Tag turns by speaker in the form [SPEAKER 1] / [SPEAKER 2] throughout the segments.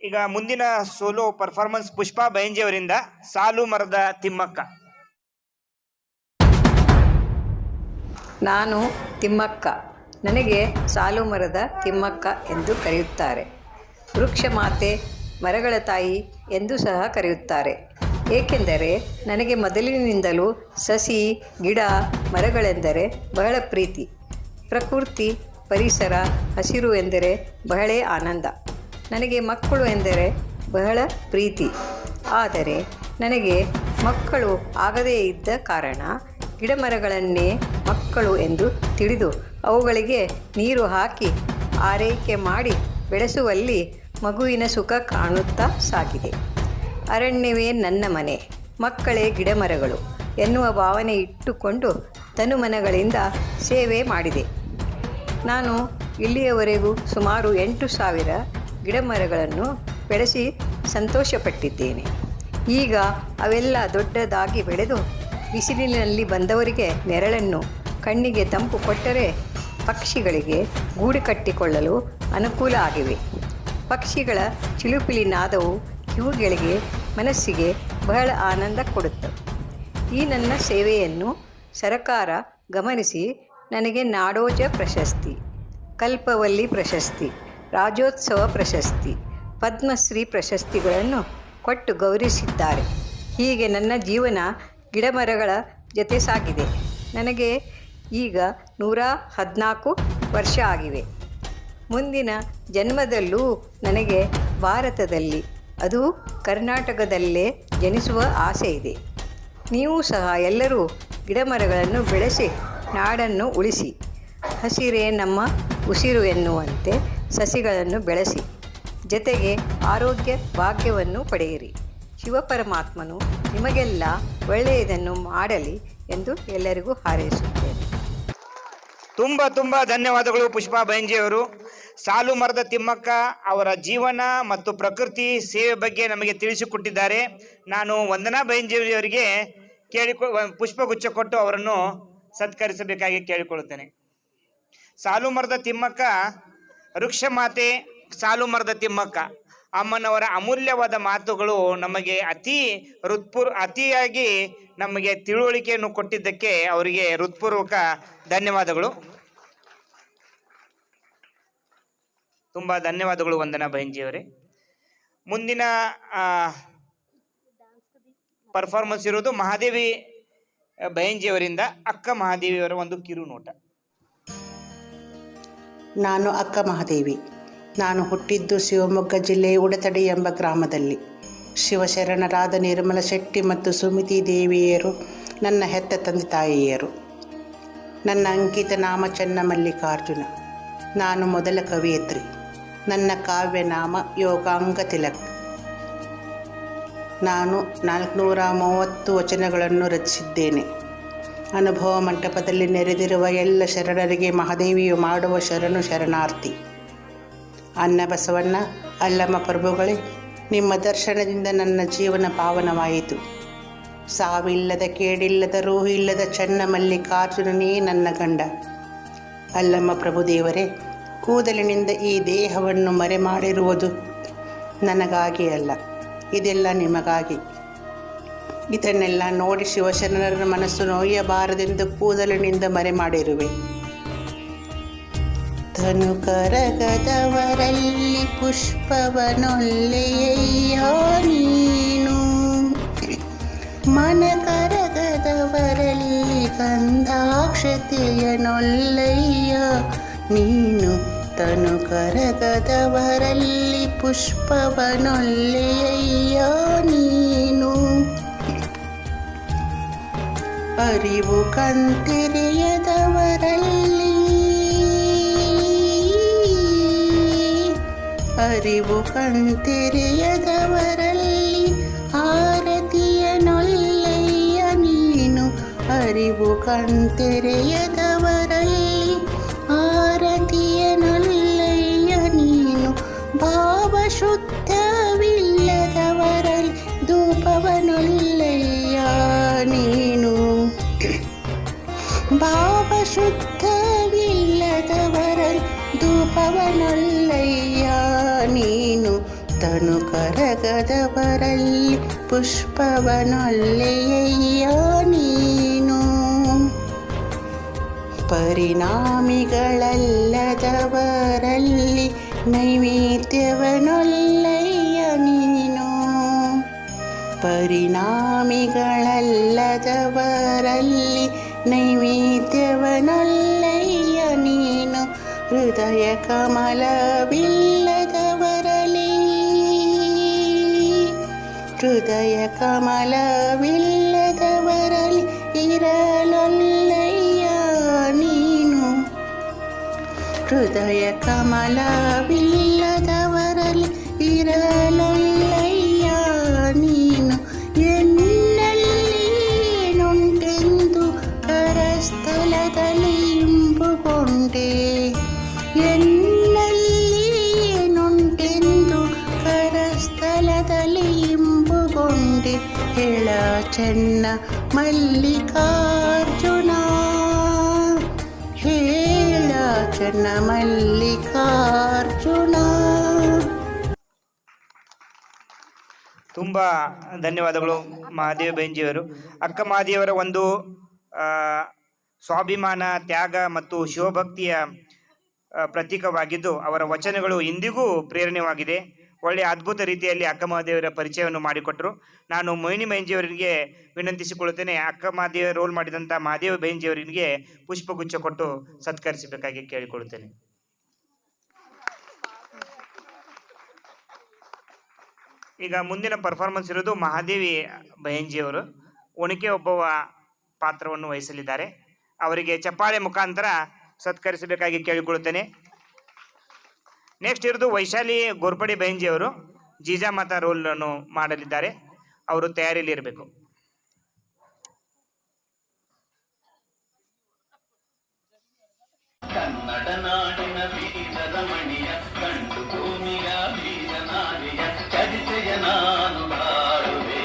[SPEAKER 1] ಈಗ ಮುಂದಿನ solo performance Pushpa ಬೈಂಜಿ ಅವರಿಂದ ಸಾಲು ಮರದ ತಿಮ್ಮಕ್ಕ.
[SPEAKER 2] ನಾನು ತಿಮ್ಮಕ್ಕ. ನನಗೆ ಸಾಲು ಮರದ ತಿಮ್ಮಕ್ಕ ಎಂದು ಕರೆಯುತ್ತಾರೆ. ವೃಕ್ಷ ಮಾತೆ, ಮರಗಳ ತಾಯಿ ಎಂದು ಸಹ ಕರೆಯುತ್ತಾರೆ. ಏಕೆಂದರೆ ನನಗೆ ಮೊದಲಿನಿಂದಲೂ ಸಸಿ, ಗಿಡ, ಮರಗಳೆಂದರೆ ಬಹಳ ಪ್ರೀತಿ. ಪ್ರಕೃತಿ, ಪರಿಸರ, ಹಸಿರು ಎಂದರೆ ಬಹಳೇ ಆನಂದ. ನನಗೆ ಮಕ್ಕಳು ಎಂದರೆ ಬಹಳ ಪ್ರೀತಿ. ಆದರೆ ನನಗೆ ಮಕ್ಕಳು ಆಗದೇ ಇದ್ದ ಕಾರಣ ಗಿಡಮರಗಳನ್ನೇ ಮಕ್ಕಳು ಎಂದು ತಿಳಿದು ಅವುಗಳಿಗೆ ನೀರು ಹಾಕಿ ಆರೈಕೆ ಮಾಡಿ ಬೆಳೆಸುವಲ್ಲಿ ಮಗುವಿನ ಸುಖ ಕಾಣುತ್ತಾ ಸಾಗಿದೆ. ಅರಣ್ಯವೇ ನನ್ನ ಮನೆ, ಮಕ್ಕಳೇ ಗಿಡಮರಗಳು ಎನ್ನುವ ಭಾವನೆ ಇಟ್ಟುಕೊಂಡು ತನುಮನಗಳಿಂದ ಸೇವೆ ಮಾಡಿದೆ. ನಾನು ಇಲ್ಲಿಯವರೆಗೂ ಸುಮಾರು 8,000 ಗಿಡಮರಗಳನ್ನು ಬೆಳೆಸಿ ಸಂತೋಷಪಟ್ಟಿದ್ದೇನೆ. ಈಗ ಅವೆಲ್ಲ ದೊಡ್ಡದಾಗಿ ಬೆಳೆದು ಬಿಸಿಲಿನಲ್ಲಿ ಬಂದವರಿಗೆ ನೆರಳನ್ನು, ಕಣ್ಣಿಗೆ ತಂಪು ಕೊಟ್ಟರೆ ಪಕ್ಷಿಗಳಿಗೆ ಗೂಡು ಕಟ್ಟಿಕೊಳ್ಳಲು ಅನುಕೂಲ ಆಗಿವೆ. ಪಕ್ಷಿಗಳ ಚಿಲುಪಿಲಿ ನಾದವು ಕಿವುಗಳಿಗೆ, ಮನಸ್ಸಿಗೆ ಬಹಳ ಆನಂದ ಕೊಡುತ್ತವೆ. ಈ ನನ್ನ ಸೇವೆಯನ್ನು ಸರಕಾರ ಗಮನಿಸಿ ನನಗೆ ನಾಡೋಜ ಪ್ರಶಸ್ತಿ, ಕಲ್ಪವಲ್ಲಿ ಪ್ರಶಸ್ತಿ, ರಾಜ್ಯೋತ್ಸವ ಪ್ರಶಸ್ತಿ, ಪದ್ಮಶ್ರೀ ಪ್ರಶಸ್ತಿಗಳನ್ನು ಕೊಟ್ಟು ಗೌರವಿಸಿದ್ದಾರೆ. ಹೀಗೆ ನನ್ನ ಜೀವನ ಗಿಡಮರಗಳ ಜೊತೆ ಸಾಗಿದೆ. ನನಗೆ ಈಗ 114 ವರ್ಷ ಆಗಿವೆ. ಮುಂದಿನ ಜನ್ಮದಲ್ಲೂ ನನಗೆ ಭಾರತದಲ್ಲಿ, ಅದು ಕರ್ನಾಟಕದಲ್ಲೇ ಜನಿಸುವ ಆಸೆ ಇದೆ. ನೀವು ಸಹ ಎಲ್ಲರೂ ಗಿಡಮರಗಳನ್ನು ಬೆಳೆಸಿ ನಾಡನ್ನು ಉಳಿಸಿ. ಹಸಿರೇ ನಮ್ಮ ಉಸಿರು ಎನ್ನುವಂತೆ ಸಸಿಗಳನ್ನು ಬೆಳೆಸಿ, ಜೊತೆಗೆ ಆರೋಗ್ಯ ಭಾಗ್ಯವನ್ನು ಪಡೆಯಿರಿ. ಶಿವಪರಮಾತ್ಮನು ನಿಮಗೆಲ್ಲ ಒಳ್ಳೆಯದನ್ನು ಮಾಡಲಿ ಎಂದು ಎಲ್ಲರಿಗೂ ಹಾರೈಸುತ್ತೇನೆ.
[SPEAKER 1] ತುಂಬ ಧನ್ಯವಾದಗಳು ಪುಷ್ಪಾ ಬೈಂಜಿ ಅವರು. ಸಾಲು ಮರದ ತಿಮ್ಮಕ್ಕ ಅವರ ಜೀವನ ಮತ್ತು ಪ್ರಕೃತಿ ಸೇವೆ ಬಗ್ಗೆ ನಮಗೆ ತಿಳಿಸಿಕೊಟ್ಟಿದ್ದಾರೆ. ನಾನು ವಂದನಾ ಬೈಂಜಿ ಅವರಿಗೆ ಪುಷ್ಪಗುಚ್ಛ ಕೊಟ್ಟು ಅವರನ್ನು ಸತ್ಕರಿಸಬೇಕಾಗಿ ಕೇಳಿಕೊಳ್ಳುತ್ತೇನೆ. ಸಾಲು ಮರದ ತಿಮ್ಮಕ್ಕ, ವೃಕ್ಷ ಮಾತೆ ಸಾಲು ಮರದ ತಿಮ್ಮಕ್ಕ ಅಮ್ಮನವರ ಅಮೂಲ್ಯವಾದ ಮಾತುಗಳು ನಮಗೆ ಅತಿಯಾಗಿ ನಮಗೆ ತಿಳುವಳಿಕೆಯನ್ನು ಕೊಟ್ಟಿದ್ದಕ್ಕೆ ಅವರಿಗೆ ಹೃತ್ಪೂರ್ವಕ ಧನ್ಯವಾದಗಳು. ತುಂಬ ಧನ್ಯವಾದಗಳು ವಂದನಾ ಬೈಂಜಿಯವರೇ. ಮುಂದಿನ ಪರ್ಫಾರ್ಮೆನ್ಸ್ ಇರೋದು ಮಹಾದೇವಿ ಬೈಂಜಿಯವರಿಂದ. ಅಕ್ಕ ಮಹಾದೇವಿಯವರ ಒಂದು ಕಿರು ನೋಟ.
[SPEAKER 3] ನಾನು ಅಕ್ಕ ಮಹಾದೇವಿ. ನಾನು ಹುಟ್ಟಿದ್ದು ಶಿವಮೊಗ್ಗ ಜಿಲ್ಲೆಯ ಉಡತಡಿ ಎಂಬ ಗ್ರಾಮದಲ್ಲಿ. ಶಿವಶರಣರಾದ ನಿರ್ಮಲ ಶೆಟ್ಟಿ ಮತ್ತು ಸುಮಿತಿ ದೇವಿಯರು ನನ್ನ ಹೆತ್ತ ತಂದೆ ತಾಯಿಯರು. ನನ್ನ ಅಂಕಿತ ನಾಮ ಚನ್ನಮಲ್ಲಿಕಾರ್ಜುನ. ನಾನು ಮೊದಲ ಕವಿಯತ್ರಿ. ನನ್ನ ಕಾವ್ಯನಾಮ ಯೋಗಾಂಗ ತಿಲಕ್. ನಾನು 430 ವಚನಗಳನ್ನು ರಚಿಸಿದ್ದೇನೆ. ಅನುಭವ ಮಂಟಪದಲ್ಲಿ ನೆರೆದಿರುವ ಎಲ್ಲ ಶರಣರಿಗೆ ಮಹಾದೇವಿಯು ಮಾಡುವ ಶರಣಾರ್ಥಿ. ಅನ್ನ ಬಸವಣ್ಣ, ಅಲ್ಲಮ್ಮ ಪ್ರಭುಗಳೇ, ನಿಮ್ಮ ದರ್ಶನದಿಂದ ನನ್ನ ಜೀವನ ಪಾವನವಾಯಿತು. ಸಾವಿಲ್ಲದ, ಕೇಡಿಲ್ಲದ, ರೂಹು ಇಲ್ಲದ ಚನ್ನಮಲ್ಲಿಕಾರ್ಜುನನೇ ನನ್ನ ಗಂಡ. ಅಲ್ಲಮ್ಮ ಪ್ರಭುದೇವರೇ, ಕೂದಲಿನಿಂದ ಈ ದೇಹವನ್ನು ಮರೆ ಮಾಡಿರುವುದು ನನಗಾಗಿ ಅಲ್ಲ, ಇದೆಲ್ಲ ನಿಮಗಾಗಿ. ಇದನ್ನೆಲ್ಲ ನೋಡಿ ಶಿವಶರಣರ ಮನಸ್ಸು ನೋಯಬಾರದೆಂದು ಕೂದಲಿನಿಂದ ಮರೆ ಮಾಡಿರುವೆ. ತನು ಕರಗದವರಲ್ಲಿ ಪುಷ್ಪವನೊಲ್ಲೆಯಯ್ಯ ನೀನು, ಮನ ಕರಗದವರಲ್ಲಿ ಗಂಧಾಕ್ಷತೆಯನೊಲ್ಲಯ್ಯ ನೀನು. ತನು ಕರಗದವರಲ್ಲಿ ಪುಷ್ಪವನೊಲ್ಲೆಯಯ್ಯ ನೀನು. ಅರಿವು ಕಣ್ತೆರೆಯದವರಲ್ಲಿ, ಅರಿವು ಕಣ್ತೆರೆಯದವರಲ್ಲಿ ಆರತಿಯನೊಲ್ಲಯ್ಯ ನೀನು. ಅರಿವು ಕಣ್ತೆರೆಯದವರಲ್ಲಿ ಆರತಿಯನೊಲ್ಲಯ್ಯ ನೀನು. ಭಾವಶುದ್ಧವಿಲ್ಲದವರಲ್ಲಿ ಧೂಪವನೊಲ್ಲಯ್ಯ ನೀನು. ಭಾವಶುದ್ಧವಿಲ್ಲದವರಲ್ಲಿ ಧೂಪವನೊಲ್ಲಯ್ಯ ನೀನು. ತನು ಕರಗದವರಲ್ಲಿ ಪುಷ್ಪವನೊಲ್ಲೆಯಯ್ಯ ನೀನು. ಪರಿಣಾಮಿಗಳಲ್ಲದವರಲ್ಲಿ ನೈವೇದ್ಯವನೊಲ್ಲೆಯ್ಯ ನೀನು. ಪರಿಣಾಮಿಗಳಲ್ಲದವರಲ್ಲಿ ನೈವೇದ್ಯವನೊಲ್ಲೆಯ್ಯ ನೀನು. ಹೃದಯ ಕಮಲವಿಲ್ಲದವರಲ್ಲಿ ಹೃದಯ ಕಮಲವಿಲ್ಲದವರಲ್ಲಿ ಇರಲೊಲ್ಲೆಯ್ಯ ನೀನು. ಹೃದಯ ಕಮಲವಿಲ್ಲದವರಲ್ಲಿ ಇರಲೊಲ್ಲೆಯ್ಯ ನೀನು. ಎನ್ನಲ್ಲಿ ಏನುಂಟೆಂದು ಕರಸ್ಥಲದಲ್ಲಿ ಇಂಬುಗೊಂಡೆ. ಎನ್ನಲ್ಲಿ ಏನುಂಟೆಂದು ಕರಸ್ಥಲದಲ್ಲಿ ಇಂಬುಗೊಂಡೆ. ಹೇಳ ಚೆನ್ನ ಮಲ್ಲಿಕಾರ್ಜುನ, ಹೇಳ ಚೆನ್ನ ಮಲ್ಲಿಕಾರ್ಜುನ.
[SPEAKER 1] ತುಂಬ ಧನ್ಯವಾದಗಳು ಮಹಾದೇವಿ ಬೈಂಜಿಯವರು. ಅಕ್ಕ ಮಹಾದೇವರ ಒಂದು ಸ್ವಾಭಿಮಾನ, ತ್ಯಾಗ ಮತ್ತು ಶಿವಭಕ್ತಿಯ ಪ್ರತೀಕವಾಗಿದ್ದು ಅವರ ವಚನಗಳು ಇಂದಿಗೂ ಪ್ರೇರಣೆಯಾಗಿದೆ. ಒಳ್ಳೆಯ ಅದ್ಭುತ ರೀತಿಯಲ್ಲಿ ಅಕ್ಕ ಮಹಾದೇವರ ಪರಿಚಯವನ್ನು ಮಾಡಿಕೊಟ್ಟರು. ನಾನು ಮೊಹಿನಿ ಬೈಂಜಿಯವರಿಗೆ ವಿನಂತಿಸಿಕೊಳ್ಳುತ್ತೇನೆ, ಅಕ್ಕ ಮಹಾದೇವ ರೋಲ್ ಮಾಡಿದಂಥ ಮಹಾದೇವ ಬೈಂಜಿಯವರಿಗೆ ಪುಷ್ಪಗುಚ್ಛ ಕೊಟ್ಟು ಸತ್ಕರಿಸಬೇಕಾಗಿ ಕೇಳಿಕೊಳ್ಳುತ್ತೇನೆ. ಈಗ ಮುಂದಿನ ಪರ್ಫಾರ್ಮೆನ್ಸ್ ಇರೋದು ಮಹಾದೇವಿ ಬೈಂಜಿಯವರು ಒಣಕೆ ಒಬ್ಬವ ಪಾತ್ರವನ್ನು ವಹಿಸಲಿದ್ದಾರೆ. ಅವರಿಗೆ ಚಪ್ಪಾಳೆ ಮುಖಾಂತರ ಸತ್ಕರಿಸಬೇಕಾಗಿ ಕೇಳಿಕೊಳ್ಳುತ್ತೇನೆ. ನೆಕ್ಸ್ಟ್ ಇರೋದು ವೈಶಾಲಿ ಗೋರ್ಪಡಿ ಬೈಂಜಿಯವರು ಜೀಜಾಮಾತಾ ರೋಲನ್ನು ಮಾಡಲಿದ್ದಾರೆ. ಅವರು ತಯಾರಿಯಲ್ಲಿ ಇರಬೇಕು.
[SPEAKER 4] ಕನ್ನಡ ನಾಡಿನ ಬೀಜರಮಣಿಯ ಕಂಡು ಭೂಮಿಯ ಬೀಜನಾಡಿಯ ಚರಿತೆಯ ನಾನು ಹಾಡುವೆ.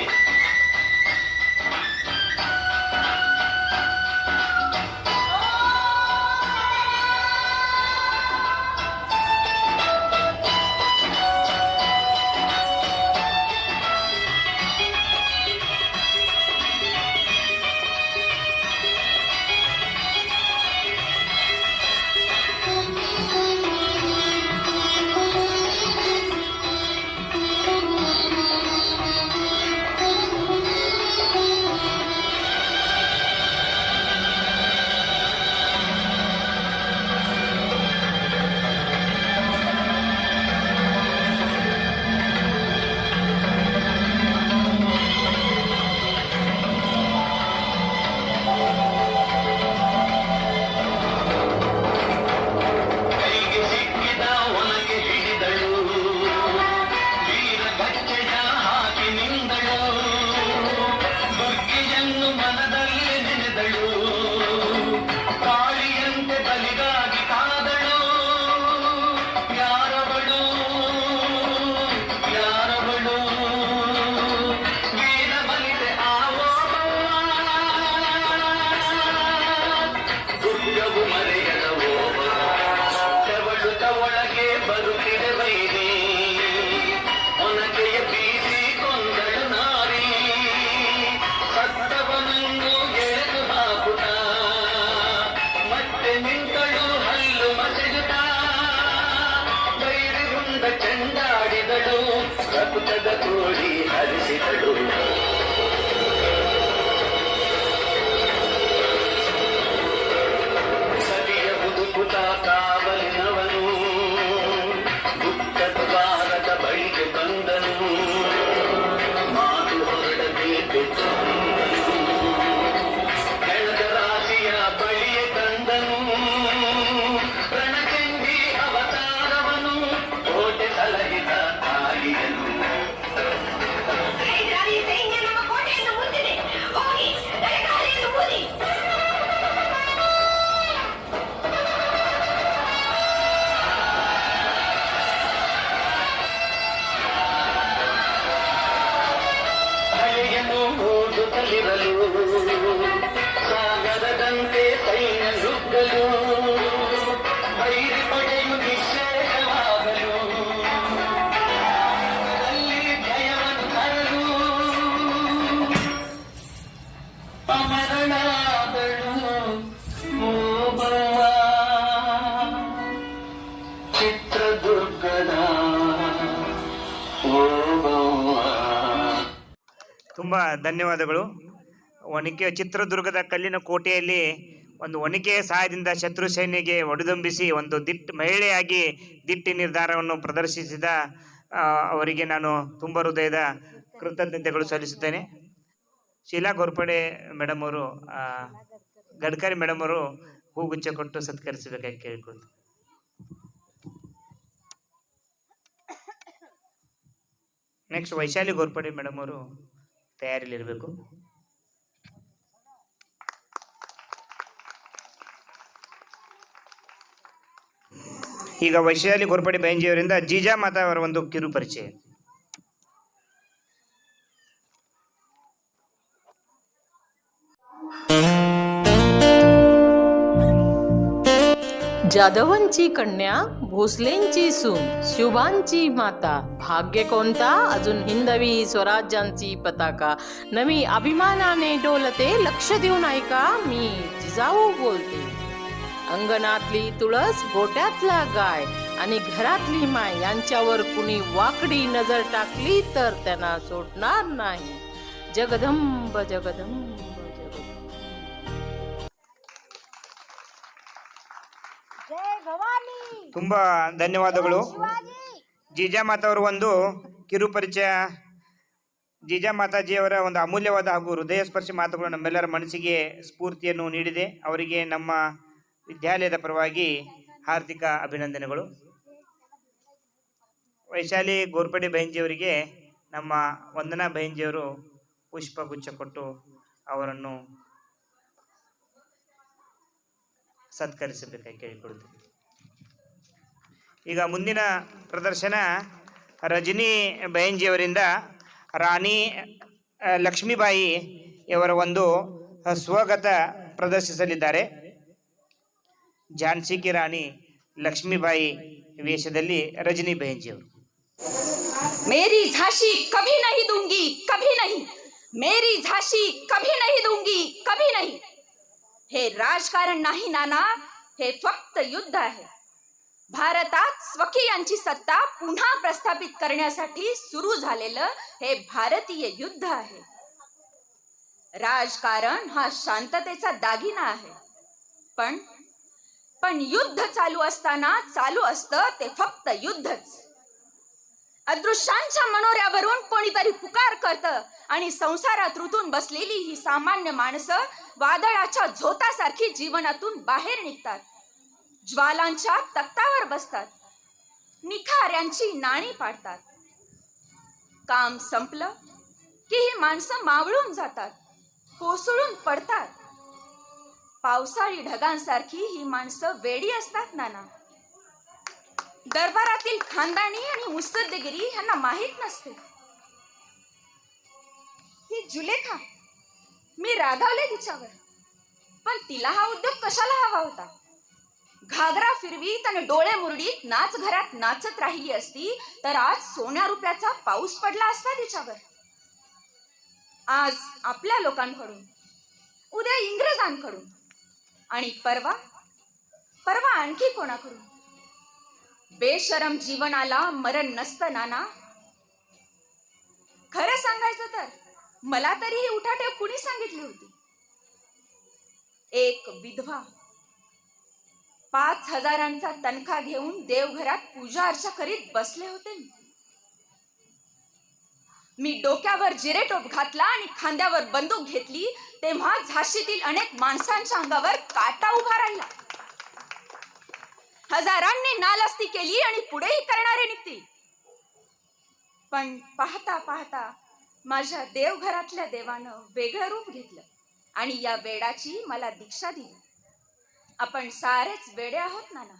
[SPEAKER 4] ರಕ್ತದ ಕೋಡಿ ಹರಿಸಿದಳು. ಸರಿಯ ಬುದುಕುತ ಕಾವಲಿನವನು ಗುಪ್ತ ದ್ವಾರದ ಬಳಿಗೆ ಬಂದನು. ಮಾತು ಹೊರಡಬೇಕು ಕೆಳದ ರಾಶಿಯ ಬಳಿಗೆ ತಂದನು. ರಣಚಂಡಿ ಅವತಾರವನು ಕೋಟೆ ಸಲಹಿದ ತಾಯಿಯನು. ಓದುತ್ತಲಿರಲು ಸಾಗರದಂತೆ ಸೈನ್ಯ ನುಗ್ಗಲು ಬೈರಿ ಪಡೆಯು ನಿಶ್ಚಯವಾಗಲು
[SPEAKER 1] ತುಂಬ ಧನ್ಯವಾದಗಳು. ಚಿತ್ರದುರ್ಗದ ಕಲ್ಲಿನ ಕೋಟೆಯಲ್ಲಿ ಒಂದು ಒನಕೆಯ ಸಹಾಯದಿಂದ ಶತ್ರು ಸೈನ್ಯಗೆ ಒಡೆದೊಂಬಿಸಿ ಒಂದು ಮಹಿಳೆಯಾಗಿ ದಿಟ್ಟ ನಿರ್ಧಾರವನ್ನು ಪ್ರದರ್ಶಿಸಿದ ಅವರಿಗೆ ನಾನು ತುಂಬ ಹೃದಯದ ಕೃತಜ್ಞತೆಗಳು ಸಲ್ಲಿಸುತ್ತೇನೆ. ಶೀಲಾ ಗೋರ್ಪಡೆ ಮೇಡಮ್ ಅವರು, ಗಡ್ಕರಿ ಮೇಡಮ್ ಅವರು ಹೂಗುಚ್ಛ ಕೊಟ್ಟು ಸತ್ಕರಿಸಬೇಕಾಗಿ ಕೇಳಿಕೊಳ್ತೀನಿ. ನೆಕ್ಸ್ಟ್ ವೈಶಾಲಿ ಗೋರ್ಪಡೆ ಮೇಡಮ್ ಅವರು ತಯಾರಿಲಿರಬೇಕು. ಈಗ ವೈಶಾಲಿ ಗೋರ್ಪಡೆ ಬೈಂಜಿಯವರಿಂದ ಜೀಜಾ ಮಾತಾ ಅವರ ಒಂದು ಕಿರು ಪರಿಚಯ.
[SPEAKER 5] जाधवांची कन्या, भोसलेंची सून, शुभांची माता, भाग्य कोणता अजून हिंदवी स्वराज्यांची पताका नवी अभिमानाने डोलते. लक्ष देऊन ऐका, मी जिजाऊ बोलते. अंगणातली तुळस, गोट्यातला गाय आणि घरातली माय यांच्यावर कुणी वाकडी नजर टाकली तर त्यांना सोडणार नाही. जगदंब जगदंब.
[SPEAKER 1] ತುಂಬಾ ಧನ್ಯವಾದಗಳು. ಜೀಜಾ ಮಾತಾ ಅವರು ಒಂದು ಕಿರು ಪರಿಚಯ. ಜೀಜಾ ಮಾತಾಜಿಯವರ ಒಂದು ಅಮೂಲ್ಯವಾದ ಹಾಗೂ ಹೃದಯ ಸ್ಪರ್ಶಿ ಮಾತುಗಳು ನಮ್ಮೆಲ್ಲರ ಮನಸ್ಸಿಗೆ ಸ್ಫೂರ್ತಿಯನ್ನು ನೀಡಿದೆ. ಅವರಿಗೆ ನಮ್ಮ ವಿದ್ಯಾಲಯದ ಪರವಾಗಿ ಹಾರ್ದಿಕ ಅಭಿನಂದನೆಗಳು. ವೈಶಾಲಿ ಗೋರ್ಪಡೆ ಬೈಂಜಿಯವರಿಗೆ ನಮ್ಮ ವಂದನಾ ಬೈಂಜಿಯವರು ಪುಷ್ಪಗುಚ್ಛ ಕೊಟ್ಟು ಅವರನ್ನು ಸತ್ಕರಿಸಬೇಕಾಗಿ ಕೇಳಿಕೊಳ್ತೀವಿ. ಈಗ ಮುಂದಿನ ಪ್ರದರ್ಶನ ರಜನಿ ಬೈಂಜಿಯವರಿಂದ ರಾಣಿ ಲಕ್ಷ್ಮೀಬಾಯಿ ಅವರ ಒಂದು ಸ್ವಗತ ಪ್ರದರ್ಶಿಸಲಿದ್ದಾರೆ. ಝಾನ್ಸಿ ಕಿ ರಾಣಿ ಲಕ್ಷ್ಮೀಬಾಯಿ ವೇಷದಲ್ಲಿ ರಜನಿ ಬೈಂಜಿಯವರು.
[SPEAKER 6] मेरी झांसी कभी नहीं दूंगी, कभी नहीं. मेरी झांसी कभी नहीं दूंगी, कभी नहीं. हे राजकारण नाही नाना, हे फक्त युद्ध आहे. भारतात स्वकीयांची सत्ता पुन्हा प्रस्थापित करण्यासाठी सुरू झालेलं हे भारतीय युद्ध आहे. राजकारण हा शांततेचा दागिना आहे. पण युद्ध चालू असताना चालू असतं ते फक्त युद्धच. अदृश्यांच्या मनोऱ्यावरून कोणीतरी पुकार करतं आणि संसारात रुतून बसलेली ही सामान्य माणसं वादळाच्या झोतासारखी जीवनातून बाहेर निघतात. ज्वालांच्या तख्तावर बसतात. निखाऱ्यांची नाणी पाडतात. काम संपलं की ही माणसं मावळून जातात, कोसळून पडतात. पावसाळी ढगांसारखी ही माणसं वेडी असतात नाना. दरबारातील खानदानी आणि मुत्सद्देगिरी ह्यांना माहीत नसते. ही जुलेखा, मी रागावले तिच्यावर, पण तिला हा उद्योग कशाला हवा होता? घागरा फिरवीत आणि डोळे मुरडीत नाच घरात नाचत राहिली असती तर आज सोन्या रुपयाचा पाऊस पडला असता तिच्यावर. आज आपल्या लोकांकडून, उद्या इंग्रजांकडून आणि परवा आणखी कोणाकडून. बेशरम जीवनाला मरण नसतं नाना. खरं सांगायचं तर मला तरी ही उठाठेव कुणी सांगितली होती? एक विधवा 5,000चा तनखा घेऊन देवघरात पूजा अर्चा करीत बसले होते. मी डोक्यावर जिरेटोप घातला आणि खांद्यावर बंदूक घेतली तेव्हा झाशीतील अनेक माणसांच्या अंगावर काटा उभा राहिला. हजारांनी नालस्ती केली आणि पुढेही करणारे निघतील. पण पाहता पाहता माझ्या देवघरातल्या देवानं वेगळं रूप घेतलं आणि या वेडाची मला दीक्षा दिली. आपण सारेच वेडे आहोत नाना,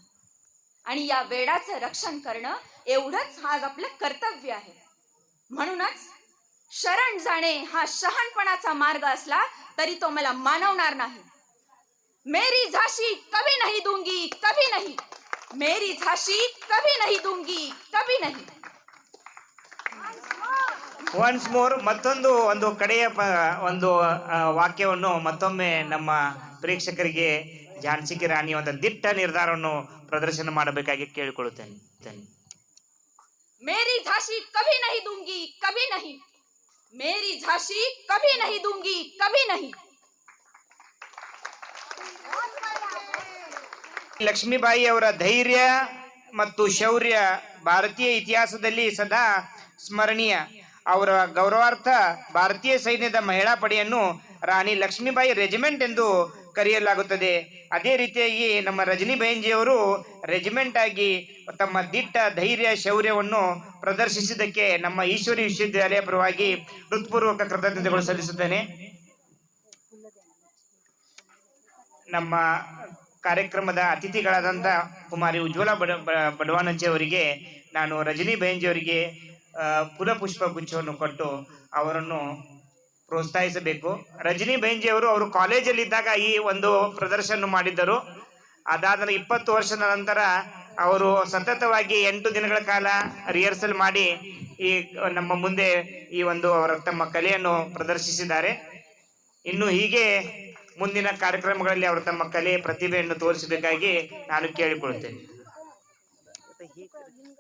[SPEAKER 6] आणि या वेडाचं रक्षण करणं एवढंच आज आपलं कर्तव्य आहे. म्हणूनच शरण जाणे हा शहाणपणाचा मार्ग असला तरी तो मला मानवणार नाही. मेरी झाशी कभी नहीं दूंगी, कभी नहीं. मेरी झाशी कभी नहीं दूंगी, कभी नहीं.
[SPEAKER 1] ಒನ್ಸ್ ಮೋರ್ ಒಂದು ಕಡೆಯ ಒಂದು ವಾಕ್ಯವನ್ನು ಮತ್ತೊಮ್ಮೆ ನಮ್ಮ ಪ್ರೇಕ್ಷಕರಿಗೆ ಝಾನ್ಸಿ ಕಿ ರಾಣಿ ಒಂದು ದಿಟ್ಟ ನಿರ್ಧಾರವನ್ನು ಪ್ರದರ್ಶನ ಮಾಡಬೇಕಾಗಿ ಕೇಳಿಕೊಳ್ಳುತ್ತೇನೆ.
[SPEAKER 6] मेरी झांसी कभी नहीं दूंगी, कभी नहीं. मेरी झांसी कभी नहीं दूंगी, कभी नहीं.
[SPEAKER 1] ಲಕ್ಷ್ಮೀಬಾಯಿ ಅವರ ಧೈರ್ಯ ಮತ್ತು ಶೌರ್ಯ ಭಾರತೀಯ ಇತಿಹಾಸದಲ್ಲಿ ಸದಾ ಸ್ಮರಣೀಯ. ಅವರ ಗೌರವಾರ್ಥ ಭಾರತೀಯ ಸೈನ್ಯದ ಮಹಿಳಾ ಪಡೆಯನ್ನು ರಾಣಿ ಲಕ್ಷ್ಮೀಬಾಯಿ ರೆಜಿಮೆಂಟ್ ಎಂದು ಕರೆಯಲಾಗುತ್ತದೆ. ಅದೇ ರೀತಿಯಾಗಿ ನಮ್ಮ ರಜನಿ ಬೈಂಜಿಯವರು ರೆಜಿಮೆಂಟ್ ಆಗಿ ತಮ್ಮ ದಿಟ್ಟ ಧೈರ್ಯ ಶೌರ್ಯವನ್ನು ಪ್ರದರ್ಶಿಸಿದ್ದಕ್ಕೆ ನಮ್ಮ ಈಶ್ವರಿ ವಿಶ್ವವಿದ್ಯಾಲಯ ಪರವಾಗಿ ಹೃತ್ಪೂರ್ವಕ ಕೃತಜ್ಞತೆಗಳು ಸಲ್ಲಿಸುತ್ತೇನೆ. ನಮ್ಮ ಕಾರ್ಯಕ್ರಮದ ಅತಿಥಿಗಳಾದಂಥ ಕುಮಾರಿ ಉಜ್ವಲ ಬಡವಾನಂಜಿ ಅವರಿಗೆ ನಾನು ರಜನಿ ಬೈಂಜಿ ಅವರಿಗೆ ಪುಷ್ಪ ಗುಚ್ಛವನ್ನು ಕೊಟ್ಟು ಅವರನ್ನು ಪ್ರೋತ್ಸಾಹಿಸಬೇಕು. ರಜನಿ ಬೈಂಜಿ ಅವರು ಕಾಲೇಜಲ್ಲಿದ್ದಾಗ ಈ ಒಂದು ಪ್ರದರ್ಶನ ಮಾಡಿದ್ದರು. ಅದಾದ 20 ವರ್ಷದ ನಂತರ ಅವರು ಸತತವಾಗಿ 8 ದಿನಗಳ ಕಾಲ ರಿಹರ್ಸಲ್ ಮಾಡಿ ಈ ನಮ್ಮ ಮುಂದೆ ಈ ಒಂದು ಅವರ ತಮ್ಮ ಕಲೆಯನ್ನು ಪ್ರದರ್ಶಿಸಿದ್ದಾರೆ. ಇನ್ನು ಹೀಗೆ ಮುಂದಿನ ಕಾರ್ಯಕ್ರಮಗಳಲ್ಲಿ ಅವರು ತಮ್ಮ ಕಲೆ ಪ್ರತಿಭೆಯನ್ನು ತೋರಿಸಬೇಕಾಗಿ ನಾನು ಕೇಳಿಕೊಳ್ಳುತ್ತೇನೆ.